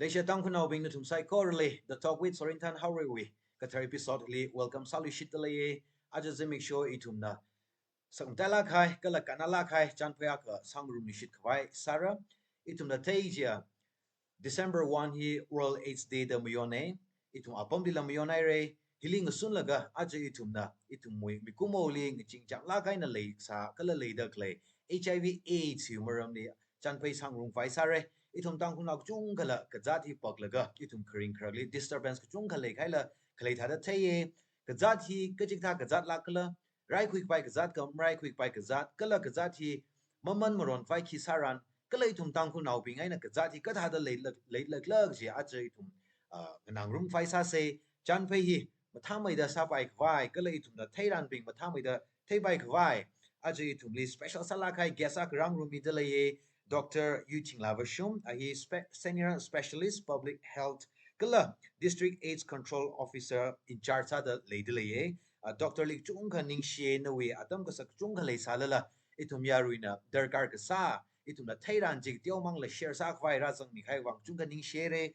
Leisha tang kunau bing nutum sai korle the talk with Sorintan Howrewi katar episode li welcome salu shitale aja make sure itum na sang tala khai kala kanala khai chan pya ka sangrum ni shit khwai sara itum na teja December 1 hi World AIDS Day da muyone itum apam dila muyonai re hiling sun laga aja itum na itum mui mikumo li nging chang la kai na le sa kala le da kle HIV AIDS humoram ni chan pai sangrum fai sare itum tang kun ak chung kala ka zati pak laga itum kring kragli disturbance ka chung kale kai la kale thada thaye ka zati ka jik tha ka zat la kala rai quick pai ka zat kam rai quick pai ka zat kala ka zati maman maron fai ki saran kala itum tang kun au bingai na ka zati ka thada le lag ji a che itum nang rum fai sa se chan pai hi mathamai da sa pai kwai kala itum da thairan bing mathamai da thai pai kwai a che itum li special salakai gesa krang rum mi de le Dr. Yu Ching Lavashum, he is Senior Specialist Public Health Kala District AIDS Control Officer in charge of the Lady Dr. Lik Chung Ka Ning Xie na we atam ka sak chung ka lay salala itum yaruina darkar ka sa itum na thairan jig tiaw mang la share sa khwai ra sang ni khai wang chung ka ning share re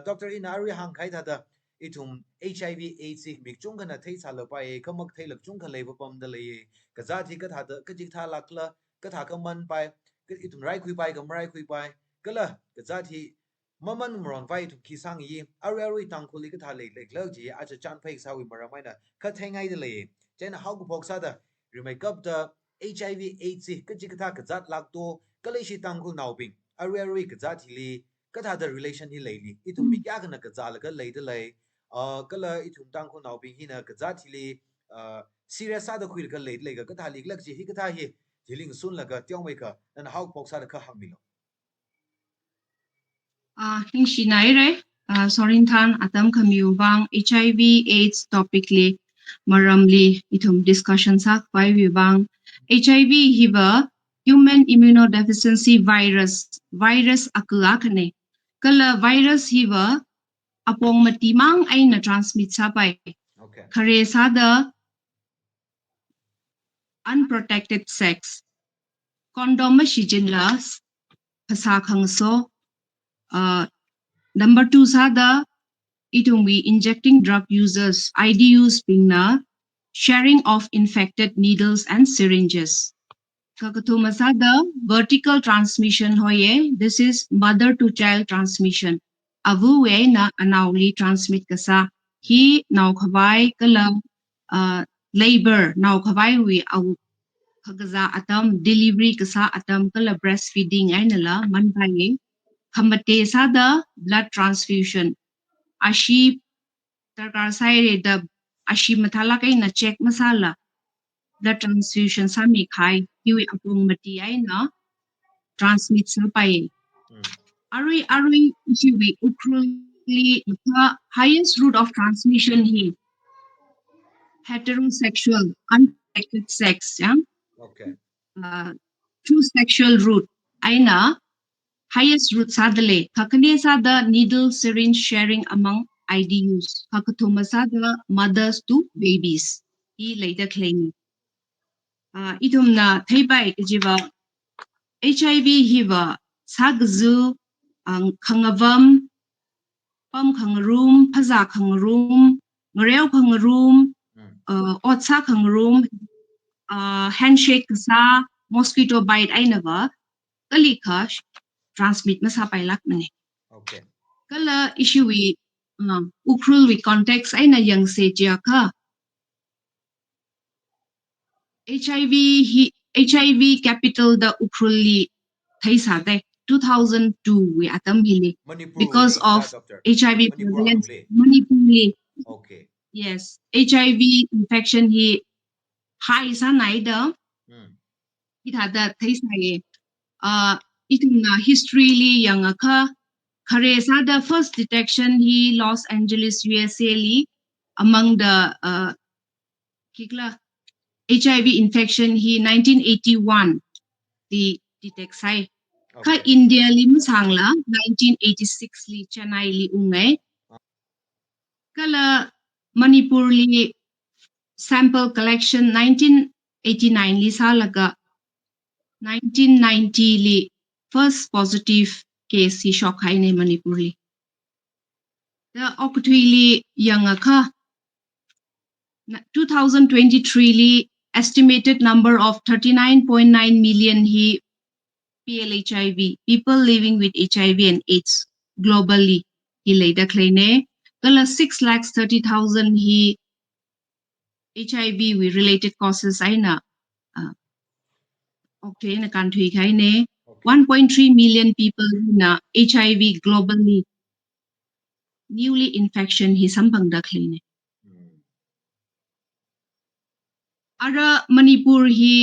Dr. Inari hang khai da itum HIV AIDS mik chung ka na thai sala pa e kamak thai lak chung ka lay pam da lay ka za thi ka tha da ka jig tha lakla ka tha ka man pai cái itum rai khui pai gam rai khui pai kala ka za thi maman mron vai tu ki sang yi ari ari tang khuli ka thale le lek ji a cha chan phai sa wi mara mai na ka thengai de le chen how ku phok sa da ri mai kap da HIV AIDS ka ji ka tha ka zat lak to ka le shi tang khu nau bing ari ka za thi li ka tha da relation hi le li itum mi kya ka na ka za la ka le de le kala itum tang khu nau bing hi na ka za thi li serious sa da khui ka le ka tha li lek ji hi ka tha hi jiling sun la ka tiang mai ka nan how phok sa da ka hang mi lo Hing Shinai re, Sorin Than Atam Kamiubang HIV AIDS topic li maram li itum discussion sak pai vibang HIV hiba human immunodeficiency virus akula kane kala virus hiba apong matimang ay na transmit sa pai okay kare sada unprotected sex condom shijin las phasa khangso number 2 sada itung we injecting drug users IDUs being na sharing of infected needles and syringes. Kakatuma sada vertical transmission hoye, this is mother to child transmission. Avu we na anawli transmit kasa hi naw khawai kala labor naw khawai we aw khagaza atam delivery kasa atam kala breastfeeding ay nala manbaye khamate sada blood transfusion ashi darkar sai da ashi mathala kai na check masala blood transfusion sami khai hiwi apong mati ai na transmit sa pai ari hiwi ukruli the highest route of transmission hi heterosexual unprotected sex yeah okay true sexual route aina highest route sadale kakane sada needle syringe sharing among IDUs kakathoma sada mothers to babies I later claim itumna thaibai jiba HIV hiva sagzu ang khangavam pam khangarum phaza khangarum ngreu khangarum otsa khangarum handshake sa mosquito bite ainava kalika transmit masa pailak mane okay kala issue wi ukrul wi context aina yang se ka HIV capital da ukruli thaisa te 2002 we atam hili Manipur because uli of cha doctor HIV Manipur prevalence angle Manipur okay yes HIV infection hi high sa naida it had that thaisa ye ituna history li yang ka khare sa the first detection hi Los Angeles USA li among the kikla HIV infection hi 1981 the detect sai ka India li musangla 1986 li Chennai li ungai kala Manipur li sample collection 1989 li salaga 1990 li first positive case hi shock hai ne Manipur li the okutili yangaka 2023 li estimated number of 39.9 million he PLHIV people living with HIV and AIDS globally he later claim kala 6,30,000 he HIV with related causes aina okay na country kaine Okay. 1.3 million people na HIV globally newly infection hi sampang da claim Ara Manipur hi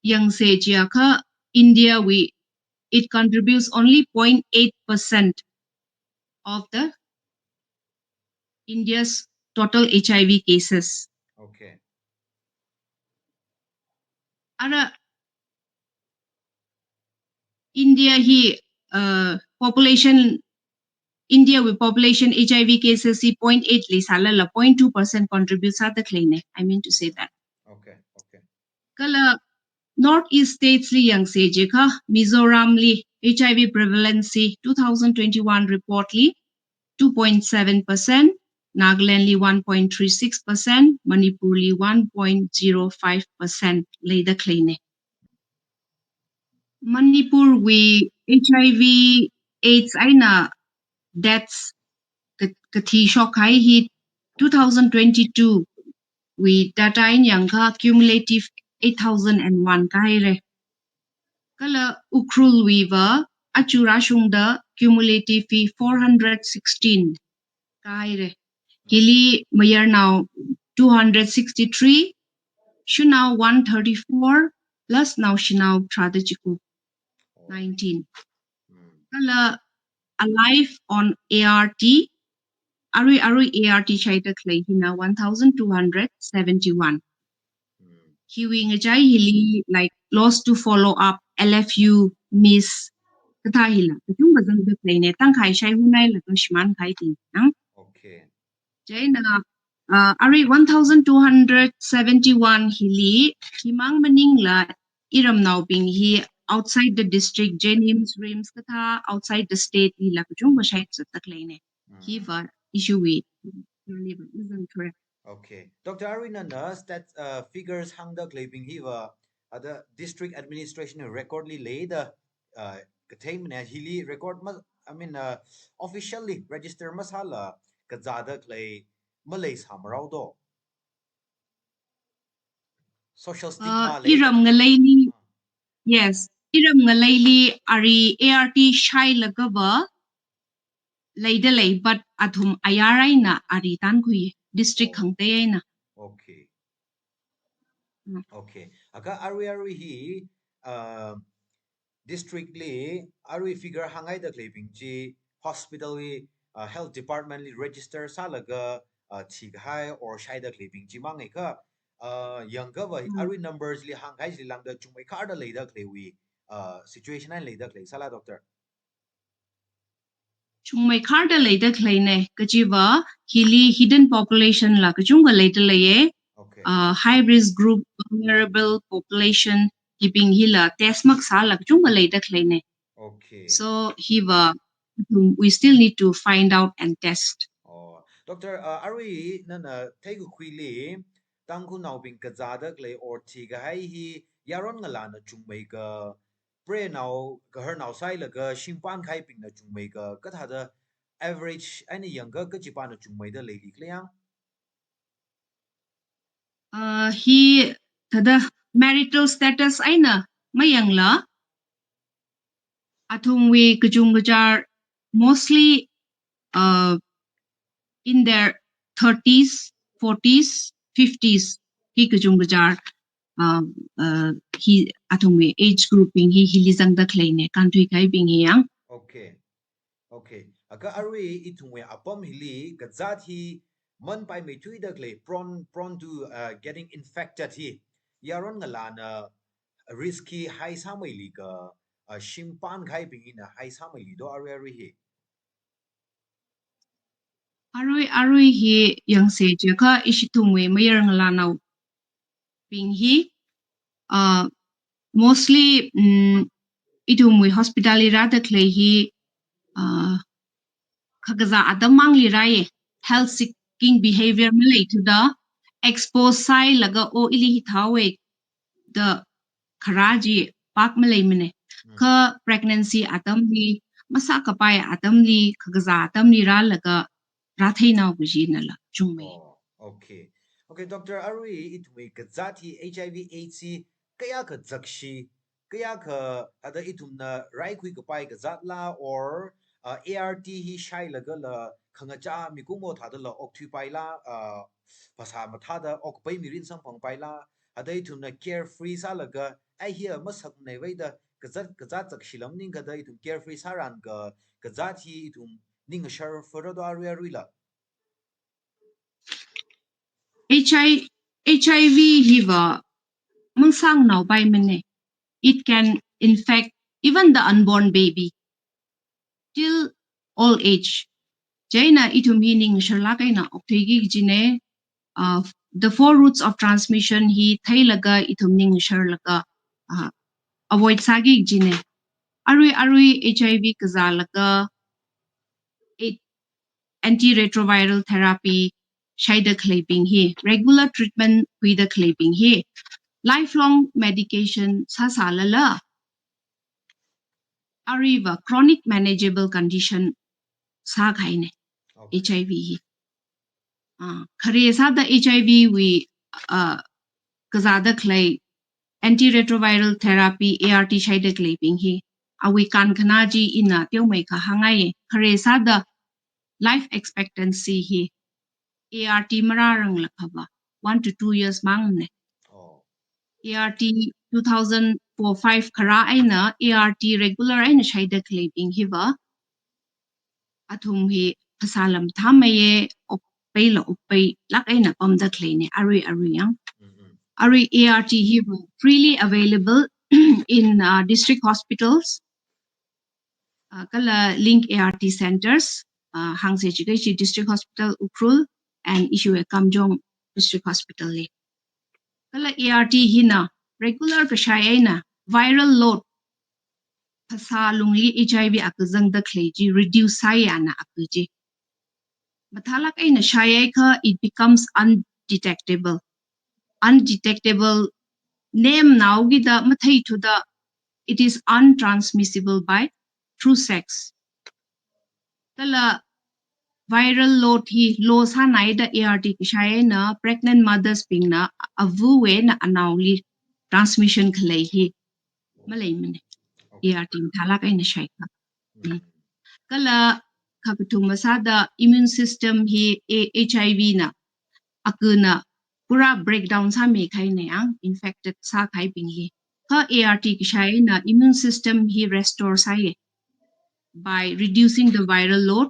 yang se jia kha India we it contributes only 0.8% of the India's total HIV cases. Okay. Ara India hi population India with population HIV cases hi 0.8 li sala la 0.2% contributes at the claim. I mean to say that. Okay. Okay. Kala Northeast states li yang se je kha Mizoram li HIV prevalence 2021 report li 2.7%, Nagaland li 1.36%, Manipur li 1.05% later claim. Manipur we HIV AIDS aina deaths kathi shock high hit 2022 we data in yang ka cumulative 8,001 kaire. Kala ukrul weaver achura shungda cumulative 416 kaire. Hili Mayer now 263, she now 134, plus now she now Tradejiku 19. Kala alive on ART, Ari ART Chaita Clay now 1,271. Hiwing a jai hili like lost to follow up LFU miss Katahila. The two was on the plane, Tankai Shai Hunai Lakashman Kaiti. Okay. Jaina Ari 1,271 hili himang maningla iram now being he outside the district Jenims Rims Katha outside the state ni lakujung bashait sa taklane. He var issue with isn't correct. Okay. Dr. Arina nurse that figures hang the claiming hiva the district administration record li lay the containment hili record mas officially register masala kazada clay Malay Samarao do social stigma lay Iram ngalayli yes iram ngalayli Ari ART shai lagaba Laida lay but athum ayaray na Ari tan kuy district Oh. hangtay na. Okay. Okay. Aga ari hi district li ari figure hangay da claiming ji hospital wi health department li register salaga chighai or shai da claiming ji mangai ka younger ba ari numbers li hangay li lang da chumai kar da lay da claiwi situation ay lay da clay sala doctor. Chung may karda later clay kajiva hili hidden population la kachunga later laye Okay. high risk group vulnerable population keeping hila tesmak sa la kachunga later clay Okay. so hiva we still need to find out and test. Oh, Doctor, ari na na taigu kwili tangku naw bing kazada clay or tiga hai hi yaron ngala na chungmei ka pre naw ka her naw sai la ka shimpan khai ping na chungmei ka thada average any younger ka jipa na chungmei da lady klayang. He tada marital status aina mayang la athung we kajung gajar mostly in their 30s 40s 50s he kajung gajar he athung we age grouping he hilizang da kleine country kai bing yang. Okay. Okay. Aga ari itungwe apam hili kazat hi man pai me tui da clay prone to getting infected hi yaron ngala na risky high samai li ka shimpan khai ping ina high samai li do ari hi. Arui he yang se je ka ishitung we mayar ngala now bing he mostly itum we hospitality rata clay he khagaza adamang li raye health seeking behavior malay to the expose sai laga o ili hithawe the kharaji pak malay mane ka pregnancy atam li masa kapay atam li khagaza atam li ra laga rathai na bujina la chungmei Oh, okay. Okay, Dr. Arui, it we kazati HIV AIDS kaya ka zakshi kaya ka ada itum na rai kui ka pai ka zatla or ART hi shai laga la khanga cha mi kumo tha da la ok thui pai la phasa ma tha da ok pai mi rin sang phang pai la ada itum na carefree sa laga ai hi ma sak nei wai da ka zat zakshi lam ning ka da itum carefree saran ka zati itum ning shar foro do arui la HIV hiva mangsang now by mane it can infect even the unborn baby till old age jaina itum meaning sharla kaina okthegi jine the four routes of transmission hi thailaga itum ning sharlaga avoid sagi jine arui HIV kazalaga it antiretroviral therapy shaida claping hi regular treatment with the claping hi lifelong medication sasalala ariva chronic manageable condition sa khaine okay HIV hi khare sa the HIV we kazada clay antiretroviral therapy ART shaida claping hi awi kan khanaji ina teu mai kha hangai khare sa the life expectancy hi ART mararang lakhaba 1 to 2 years mangne oh ART 2004-5 khara aina ART regular aina shaida claping hiba athum hi phasalam thamaye oppai la oppai lak aina pamda claine ari yang mm-hmm. ari ART hiba freely available in district hospitals kala link ART centers hangse chigai district hospital ukrul and issue a kamjong district hospital le kala ART hina regular kashayana viral load phasa lungli HIV akazang da kleji reduce sayana akaji mathalak aina shayai kha it becomes undetectable name now gi da mathai to the it is untransmissible by through sex kala viral load hi lo sa nai da ART kishayana pregnant mothers ping na avu we na anawli transmission khlai hi malai mane okay ART thalak aina shay ka mm-hmm. kala kapitu masada immune system hi HIV na akuna pura breakdown sa me khai ne ang infected sa khai ping hi ka ART ki shai na immune system hi restore sa ye by reducing the viral load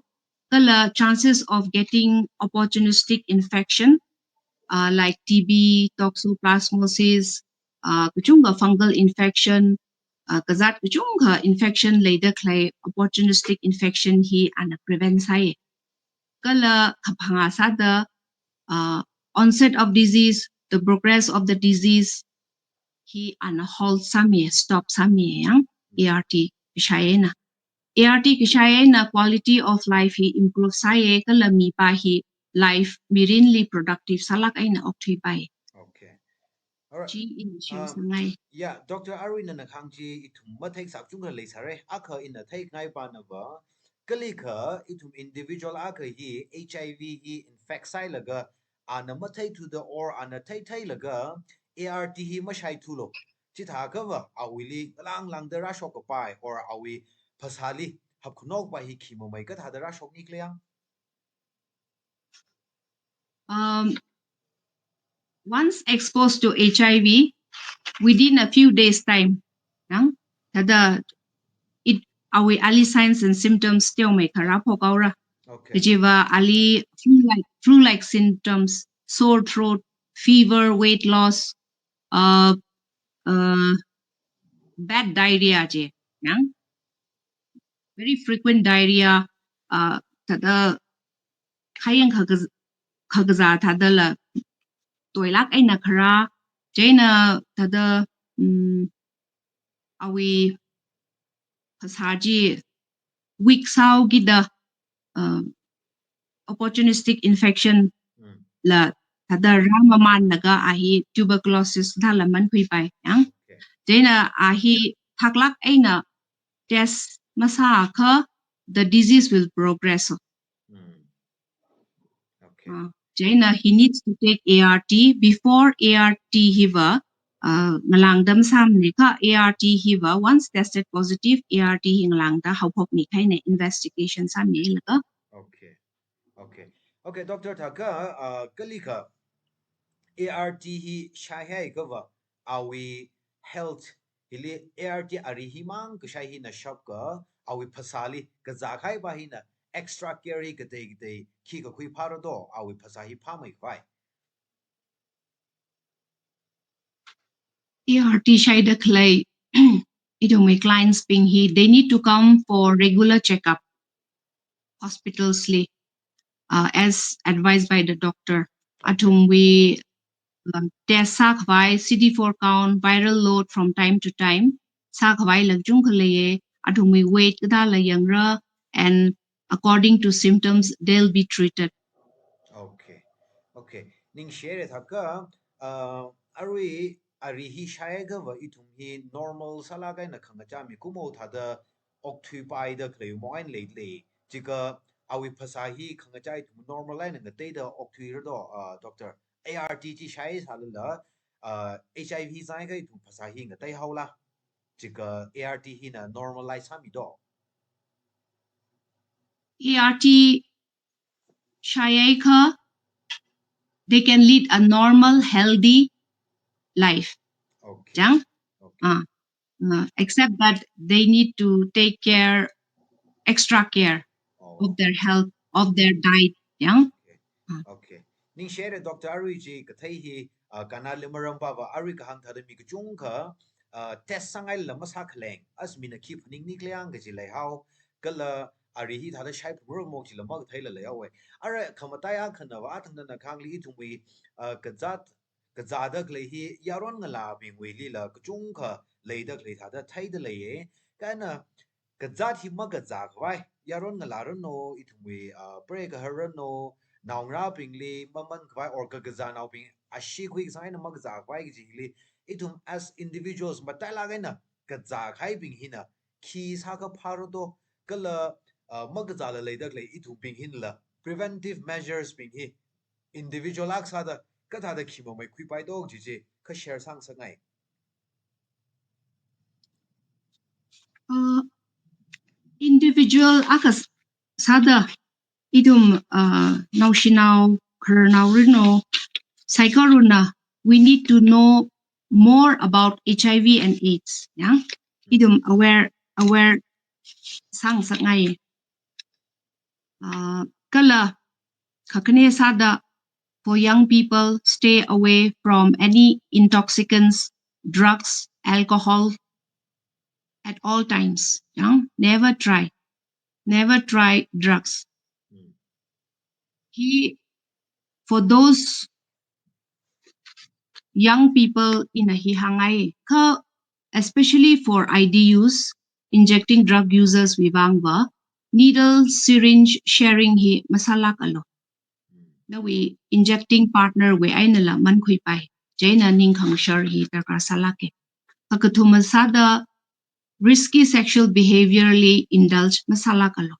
kala chances of getting opportunistic infection like TB toxoplasmosis kuchunga fungal infection kazat kuchunga infection later clay opportunistic infection hi ana prevent sa ye kala khapanga sa the onset of disease, the progress of the disease, he and halt sami stop sami yang ART kishayena. ART kishayena quality of life he improve saye kalami pa he life mirinly productive salak ay na oktay bay. okay all right G in share um ngay. yeah Dr. Arwin na khangji itum mathai sak chung le sare akha in thai ngai pa na ba kali kha itum individual akha hi HIV hi infect sai laga ana mathai to the or ana thai laga ART hi mashai thu lo chi tha ka ba awili lang da ra shok pai or awi phasali hap khunok ba hi khimo mai ka tha da ra shok ni klayang Once exposed to HIV, within a few days time, nang tada it awi early signs and symptoms still may karapo kaura. okay Jiva ali flu-like symptoms, sore throat, fever, weight loss, uh, uh, bad diarrhea je, yang very frequent diarrhea, tada kayang kagaza tada la toilak ay nakara, jaina tada awi pasaji week sao gida opportunistic infection Mm. la thada ramaman naga ahi tuberculosis dhala man pui pai yang Okay. dena ahi thaklak aina test masa kha the disease will progress. Mm. Okay. Jaina he needs to take ART before ART hiva ngalangdam samne ka ART hiva once tested positive ART hinglangda haupok ni kaina investigation samne laga. Okay. Okay. Okay, Doctor Thaka, kalika ART hi shahai kava awi health hili ART ari himang ka shahi na shop ka awi phasali ka zakhai ba hi na extra carry ka te ki ka khui pharo do awi phasahi phamai phai. ART shaida clay my clients being he they need to come for regular checkup hospitals as advised by the doctor. Okay. Atum we test sakvai CD4 count viral load from time to time. Sakvai lagjung khalaye atum we wait kada la yangra and according to symptoms they'll be treated. Okay. Okay. Ning share thaka ari ari hi shaya ga va itum hi normal sala ga na khanga cha mi kumo tha da ok thui pai da klei moin le le chika awi phasa hi khanga cha itum normal line na te da ok thui ro do doctor ART chi shaya sa la HIV sai ga itum phasa hi nga tai haula chika ART hi na normalize ha mi do. ART shayaka they can lead a normal healthy life. Okay. Jang? Okay. Except that they need to take extra care Oh. of their health, of their diet. Yeah. Okay. Okay. Ning share Dr. Ari ji ka thai hi kana limaram pa ba ari ka hang thada mi ka chung ka test sangai lama sa khleng as mina khip ning ni klyang ga ji lai hau kala ari hi thada shai pur mo ji lama thai la lai awe ara khamata ya khana wa thang na khang li thung wi ka za da klei hi yaron nga la bing wi li la ka chung ka lei da klei thada thai da lai ye kana ka za thi ma ka za khwai yaron nga la ro no I thung wi pre ka har no naung ra ping li maman kwai or ka gaza nau ping ashi quick sai na mag za kwai ji li itum as individuals matai la ga na ka za khai ping hina khi sa ka pharo do kala mag za la le dak le itum ping hin la preventive measures ping hi individual ak sa da ka tha da khi mo mai khui pai do ji ji ka share sang sa ngai. Individual akas sada idum naushinaw kernawrino psychoruna we need to know more about HIV and AIDS. Yeah. Idum aware sang sangai. Kala kakane sada for young people stay away from any intoxicants, drugs, alcohol at all times. Yeah? Never try drugs. He for those young people in a hihangai ka especially for IDUs injecting drug users vivangwa needle syringe sharing hi masala kalo na we injecting partner we ainala man khui pai jaina ning khang shar hi takar salake akathuma sada risky sexual behaviorally indulge masala kalo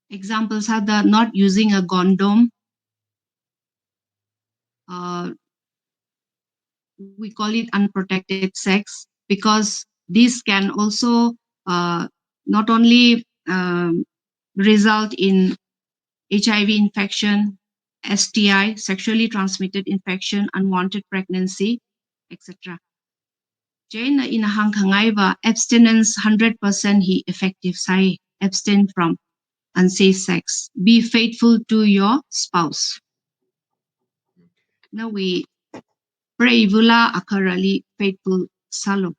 examples are the not using a condom uh, we call it unprotected sex because this can also not only result in HIV infection, STI, sexually transmitted infection, unwanted pregnancy, etc. Jane in hangkangaiba abstinence 100% he effective sai abstain from unsafe sex. Be faithful to your spouse. Now we pray vula akarali faithful salo.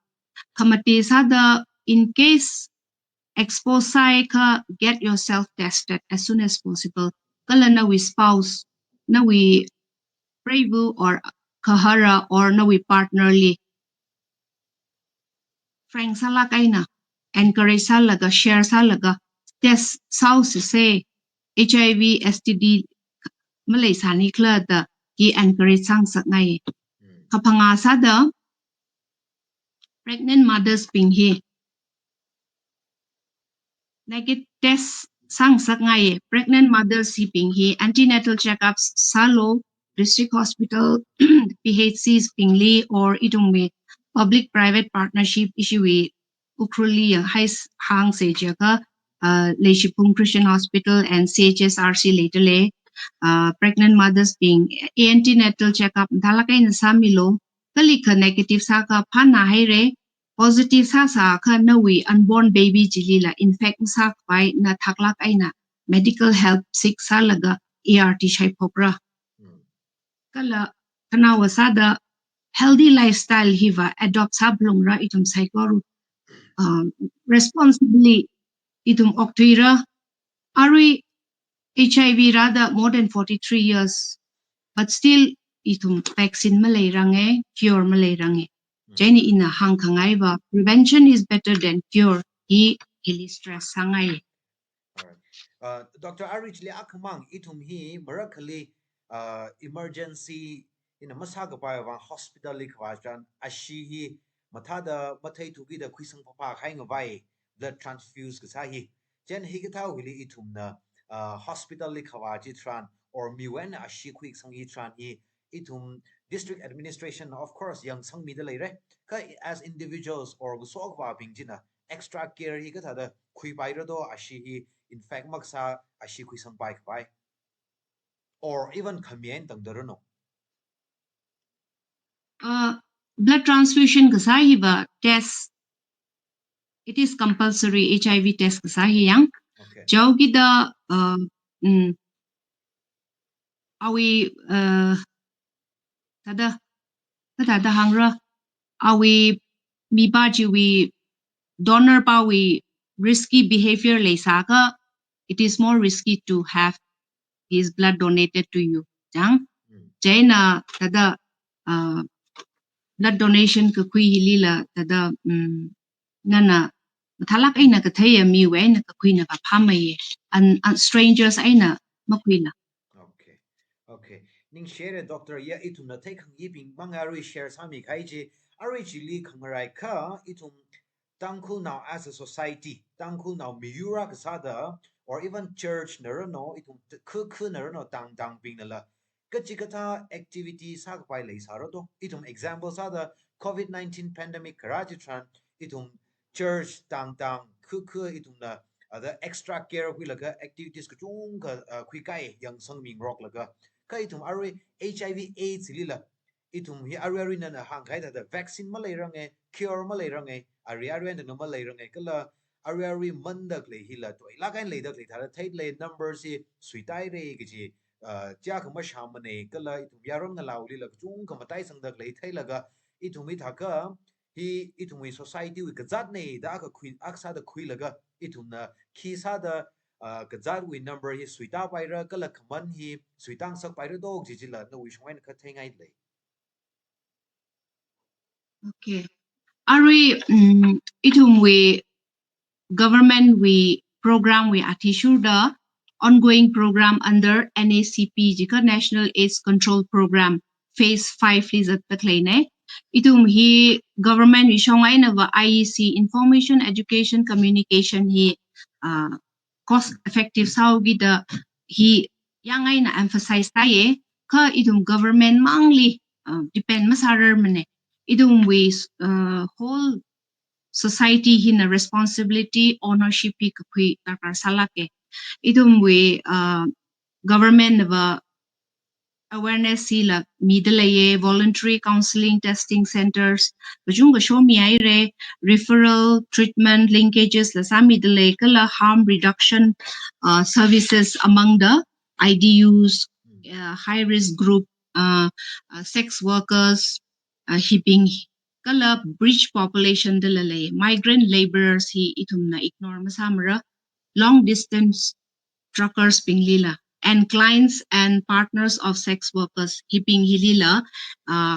Kamati sada in case expose ka get yourself tested as soon as possible. Kala na we spouse na we pray or kahara or na we partnerly. Frank sala kay na encourage salaga share salaga test spouse say HIV STD Malay sani kla da ki encourage sang sak ngai kapanga sa da pregnant mothers ping hi negative test sang sak ngai pregnant mothers si ping hi antenatal checkups salo district hospital PHCs pingli or idungme public private partnership issue ukruli yang hai hang se jaga Leishipung Christian Hospital and CHSRC later le pregnant mothers being antenatal checkup dalakai na samilo kali ka negative sa ka phana hai re positive sa ka nawi unborn baby jilila infect sa kai na thaklak aina medical help sik sa laga ART shai phokra kala kana wasada healthy lifestyle hiva adopt sablongra itum psycho responsibly itum octuira ari HIV rather more than 43 years but still itum vaccine malay range cure malay range jeni ina hang khangai ba prevention is better than cure hi hili stress sangai Dr. Arich le akmang itum hi miracle emergency in a masaga pa wa hospital li kwajan ashi hi mathada mathai tugi da khuisang papa khaing vai blood transfuse ka sahi jen hi ka wili itum na hospital li khawaji tran or miwen ashi khuik sangi tran hi itum district administration of course yang sang mi da lai re ka as individuals or gusok wa pingjina extra care hi ka thada khui pai ro do ashi hi in fact maksa ashi khui sang pai kai or even khamien tang darono blood transfusion ka sahi ba test it is compulsory HIV test ka sahi yang okay jaugi da awi tada tada hangra awi mi ba ji we donor pa we risky behavior le saka it is more risky to have his blood donated to you jang jaina tada blood donation ka kui hilila tada nana thalak aina ka thaya mi we na ka kui na ka phamaye and strangers aina makuila okay okay ning share doctor ya itum na take yi bing mangari share sami kai ji ari ji li khamrai ka itum tangkul now as a society tangkul now miura ka sada or even church narono itum khu narono tang bing na la kachikata activity sak pai lai saro to itum example sada COVID-19 pandemic karajitran itum church tang khu itum na the extra care hui laga activities ka chung ka khui kai yang sang ming rock laga ka itum ari HIV AIDS lila itum hi ari na hang kai da vaccine ma lai rang e cure ma lai rang e ari na ma lai rang e kala ari mandak le hila to la kan le dak le thara thai le number si suitai re gi ji ja ka ma sham ne kala itum yarom na law lila chung ka matai sang dak le thai laga itum hi thaka hi itum hi society wi ka zat ne da ka khui aksa da khui laga itum na khi sa da ka zat wi number hi suita pai ra kala khaman hi suitang sak pai ra dog ji ji la no wi shwain ka thai ngai le okay ari itum we government we program we atishur the ongoing program under NACP jika National AIDS Control Program phase 5 is at the kleine itum hi government we shongai na ba IEC information education communication hi cost effective sao gida hi yangai na emphasize taye ka itum government mangli depend masarar mane itum we whole society hin a responsibility ownership hi kui takar salake idum we government ba awareness sila midalaye voluntary counseling testing centers bajung ga show mi ai re referral treatment linkages la sa midalay kala harm reduction services among the IDUs high risk group sex workers hipping kala breach population dalalay migrant laborers hi itum na ignore masamara long distance truckers pinglila and clients and partners of sex workers hiping hilila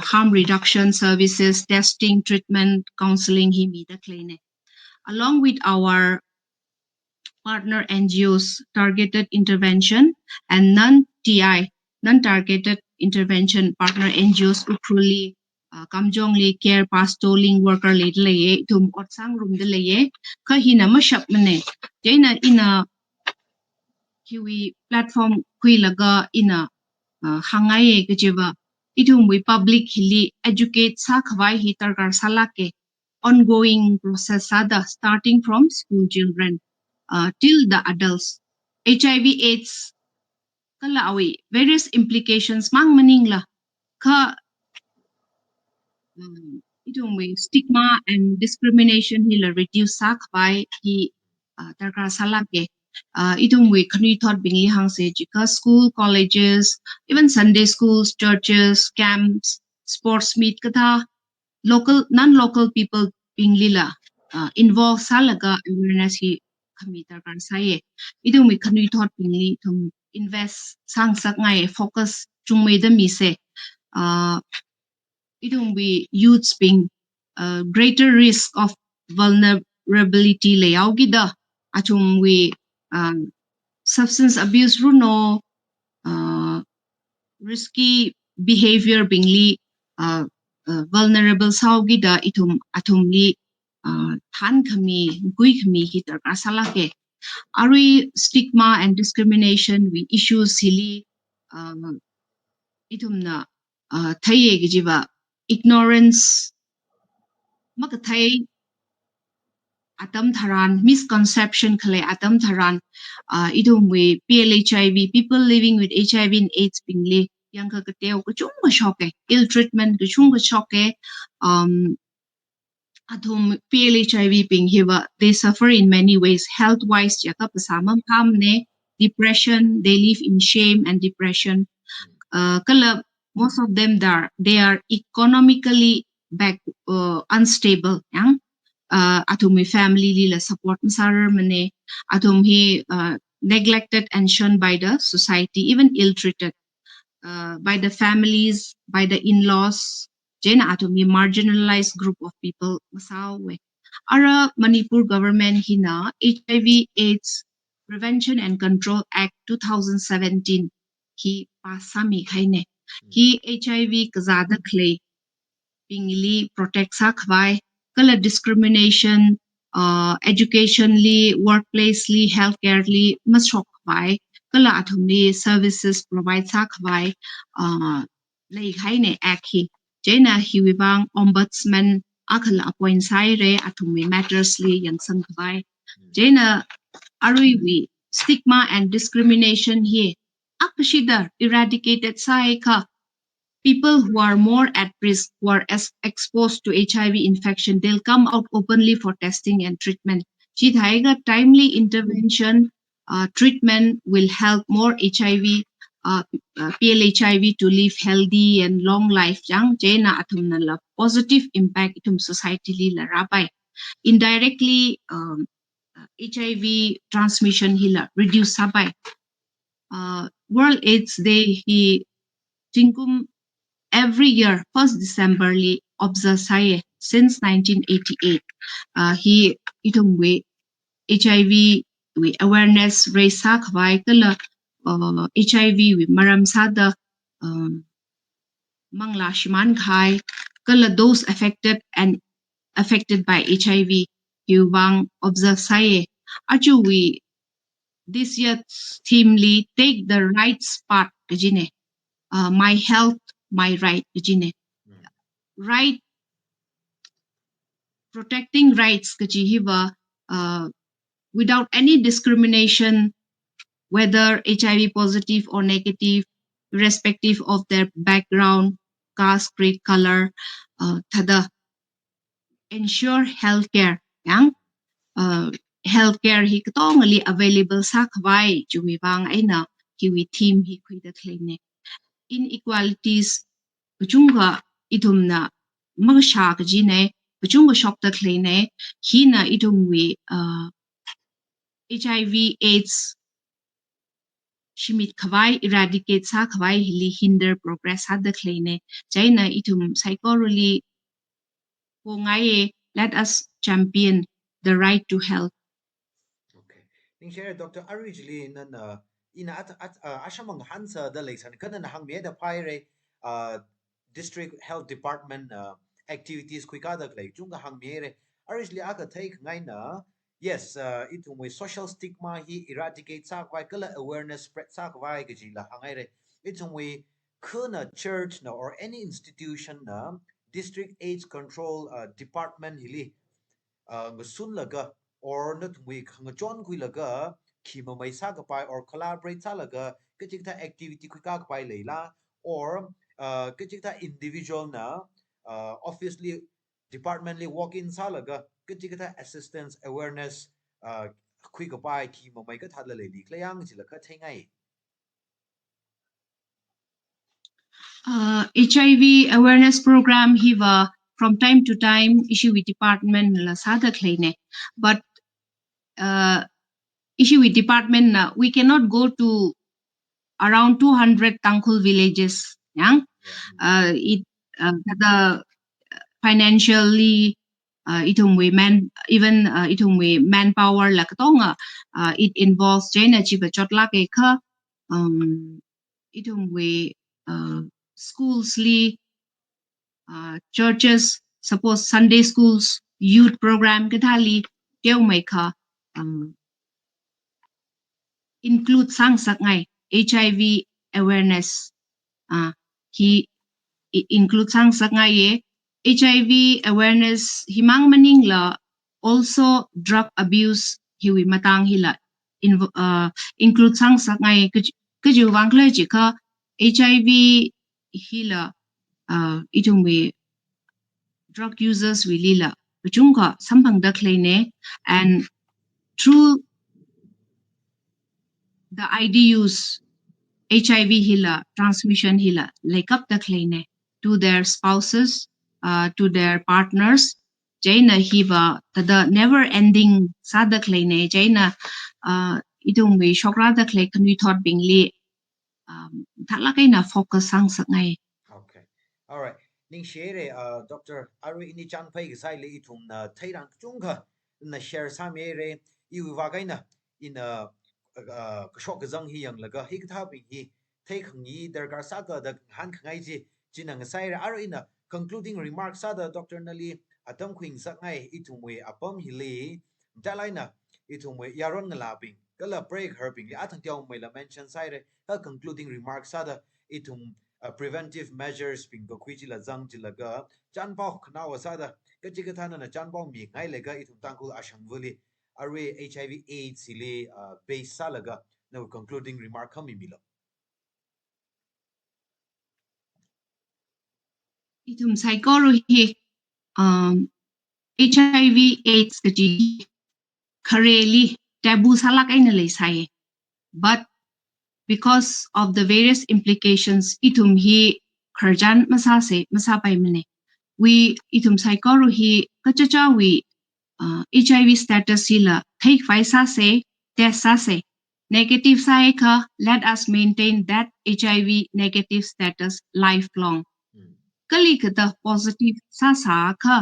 harm reduction services testing treatment counseling himida clinic along with our partner NGOs, targeted intervention, and non-TI, non-targeted intervention partner NGOs ukruli kamjongli care pastoring worker laye tum otsang room de laye ka hina mashap mane jaina ina kiwi platform kuilaga ina hangai ke jeba itum we public hili educate sa khawai hi tarkar salake ongoing process sada starting from school children till the adults. HIV AIDS kala awi various implications mang maning la ka itum we stigma and discrimination hila reduce sak by hi tarkar salake itum we khani thought bingi hang se jika school colleges even Sunday schools churches camps sports meet katha local non-local people being lila involved salaga awareness hi kami tarkan saye idung mi kami thought pingli thum invest sang sak ngai focus chung me the mi se uh idung we youths being greater risk of vulnerability layaw gida achung we substance abuse runo uh, risky behavior bingli vulnerable saugi da itum atumli than khami gui khami hi tar salake ari stigma and discrimination we issues silly itum na thaye gijiba ignorance makathai atam tharan misconception khale atam tharan idum we PLHIV people living with HIV and AIDS bingli yang ka kateo ko chung ma shock ill treatment ko chung ko shock athum PLHIV ping hiwa they suffer in many ways health wise jaka pasamam tham ne depression they live in shame and depression kala most of them they are economically back unstable yang atum family lila support masarar mane atum he neglected and shunned by the society even ill treated by the families by the in-laws jena atum he marginalized group of people masawe ara Manipur government hina HIV AIDS Prevention and Control Act 2017 hi pasami khaine hi HIV kazada clay pingli protect sakhwai kala discrimination educationally workplacely healthcarely masok bai kala athumni services provide sakhwai lei khaine akhi jena hiwibang ombudsman akhala appoint sai re athumni matters li yang sangbai jena arui stigma and discrimination here akashida eradicated sai ka people who are more at risk, who are exposed to HIV infection, they'll come out openly for testing and treatment. Chithaiga timely intervention, treatment will help more HIV, PLHIV to live healthy and long life. Jang jena atumnala positive impact itum society li la rabai. Indirectly, HIV transmission hila reduce sabai. World AIDS Day hi tingkum every year, 1st December li observe saye since 1988. He itum we HIV we awareness raise sak vai kala HIV we maram sada mangla shiman khai kala those affected by HIV you bang observe saye achu we this year's theme li take the right spot kajine my health my right kajine right protecting rights kachihiba without any discrimination whether HIV positive or negative irrespective of their background caste creed color thada ensure healthcare yang healthcare hi katongali available sa khwai chumi bang aina kiwi team hi khuida thlene inequalities kuchunga itumna magsha kajine kuchunga shokta thlene hina itumwi HIV AIDS shimit khawai eradicate sa khawai hili hinder progress hadda thlene China itum psychology ko ngai let us champion the right to health. Okay. ning share Dr. Arijli nan ina at ashamang hansa da leisan kana na hang me da paire district health department activities kuika da klei chunga hang me re Arijli aka take ngai na yes it we social stigma hi eradicate sa kwai kala awareness spread sa kwai ga ji la hangai re it we kuna church na or any institution na district AIDS control department hili sun laga or not we khang chon kui laga khima mai sa ka pai or collaborate sa laga ke chikta activity kui ka pai leila or ke chikta individual na obviously departmentally walk in sa laga ke chikta assistance awareness kui ka pai khima mai ka thadla le dik layang chila ka thengai HIV awareness program hiva from time to time issue with department la sada kleine, but issue with department na we cannot go to around 200 Tangkhul villages. Yang it the financially itong we man even itong we manpower la katonga it involves Jaina chiba chotla ke kha itong we schools li churches suppose Sunday schools youth program ke thali keu mai kha include sang sak ngai HIV awareness he include sang sak ngai ye HIV awareness himang maning la also drug abuse hiwi matang hila include sang sak ngai ke ju wang kle ji kha HIV hila itung we drug users we lila chungka sampang da kleine and through the IDUs HIV hila transmission hila like up the kleine to their spouses to their partners jaina hiva the never ending sada kleine jaina idong we shokra da klei kan we thought bingli thala kaina focus sang sangai okay all right ning share Dr. Ari ini chan pai sai le itum na thairang chungkha na share sa me re I wa kai na in shok zang hi yang laga hi tha bi hi thai khang yi der gar sa ka da han khangai ji jinang sai ra Ari na concluding remarks sa da Dr. Nali atam khwing sa ngai itum we apam hi le dalai na itum we yaron ngala bing kala break her bing athang tiao mai la mention sai re ka concluding remarks sa da itum preventive measures ping go kwi la zang ji la ga chan pao khna wa sa da ka chi ka thana na chan pao mi ngai le ga I thum tang ku ashang vuli are HIV AIDS le base sa la ga no concluding remark kham mi lo itum psychology HIV AIDS ka ji khareli taboo salak aina le sai but because of the various implications itum hi kharjan masa se masa pai mane we itum psychology kachacha we HIV status hila take faisa se test sa se negative sai ka let us maintain that HIV negative status lifelong kali ka positive sa sa ka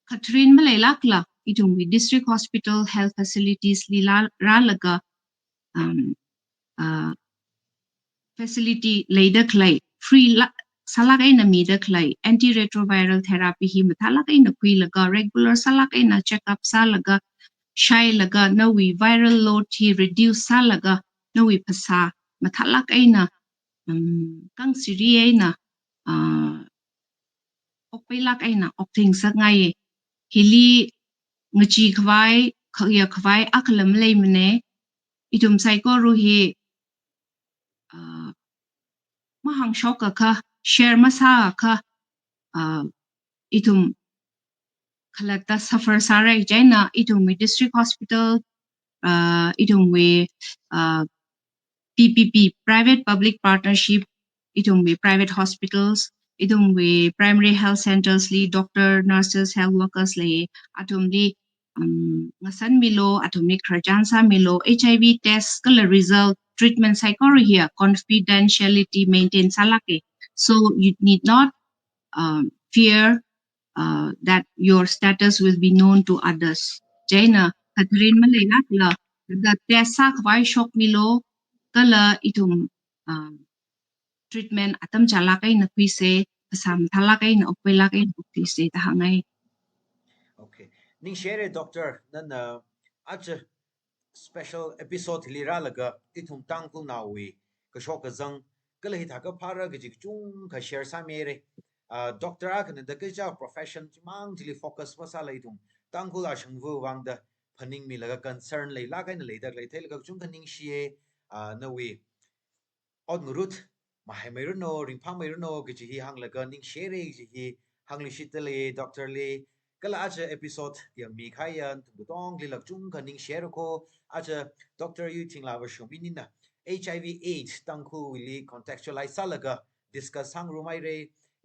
Catherine Malayla itung we district hospital health facilities lila ralaga facility laida clay free salakay na mida clay antiretroviral therapy hi mathalakay na laga regular salakay na check-up salaga shy laga nawi viral load hi reduce salaga nawi pasa mathalakay na kang siriyay na okpaylakay na okting sa ngay hili ngachi khwai khaya khwai akalam lay mane itum psycho ruhi mahang shoka ka share masa ka itum khalata suffer sarai jaina itum we district hospital itum we PPP private public partnership itum we private hospitals itum we primary health centers li doctor nurses health workers li atum li ngasan milo atum ni kharjansa milo HIV test kala result treatment psychology here confidentiality maintain salake so you need not fear that your status will be known to others jaina Catherine Malayla the tesa khwai shock milo kala itum treatment atam chala kai na khui se sam thala kai na opela kai na ukti se ta hangai Okay. Ning share doctor nan aja special episode lira laga itum tangkul nawi ka shok ka zang kala hi thaka phara ga jik chung ka share sa mere doctor a kan da ka profession mang jili focus pa sa lai tum tangkul a shang vu wang da phaning mi laga concern lai la kai na lai dak lai thai laga chung ka ning shie na wi on root ma hai mai no ring phang mai no ga ji hi hang laga ning share ji hi hang li shit le doctor le kala aja episode ya mi khayan tu tong li lak chung ka ning share ko aja doctor yu ting la wa shom in na HIV AIDS tang khu li contextualize salaga discuss hang rumai re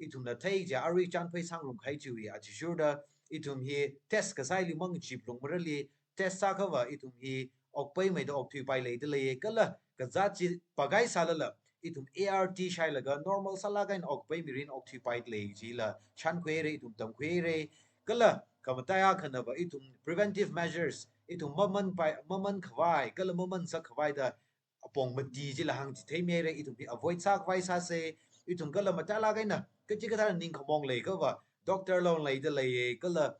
itum na thai ja ari chan phai sang rum khai chu ya chi sure da itum hi test ka sai li mang chi plong mar li test sa ka wa itum hi ok pai mai da ok thui pai le de le kala ka za chi pagai sala la itum ART shai laga normal sala gain ok pai mirin ok thui pai le ji la chan kwe re itum tam kwe re kala kamataya khana ba itum preventive measures itum maman khwai kala maman sa khwai da apong mati ji la hang ji thei me re itum bi avoid sa khwai sa se itum kala matala gaina ka ji ka ning khomong le ka ba doctor long le de le kala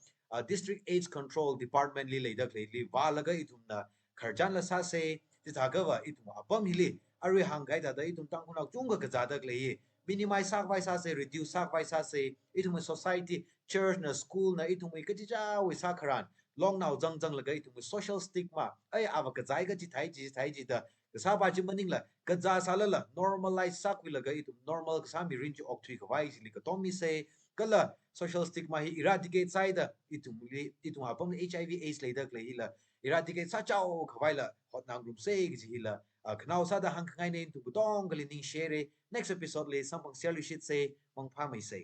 district AIDS control department li le da le li wa laga itum na kharjan la sa se ji tha ka ba itum apam hi li ari hang gai da itum tang kuna chung ga za da le minimize sa khwai sa se reduce sa khwai sa se itum society church na school na itum ka ji ja wi sa kharan long now jang jang laga itum social stigma ai ava ka zai ga ji thai ji da ka sa ba ji maning la ka za sa la normalize sak wi laga itum normal ka sa mi rin ji ok thui ka wai li ka tomi se kala social stigma hi eradicate sai da itum apam HIV AIDS le da le la eradicate sa chao ka wai la hot nang group se gi la knau sa da hang ngai ne tu butong gali ning share next episode le sampang share li shit se mong pha mai se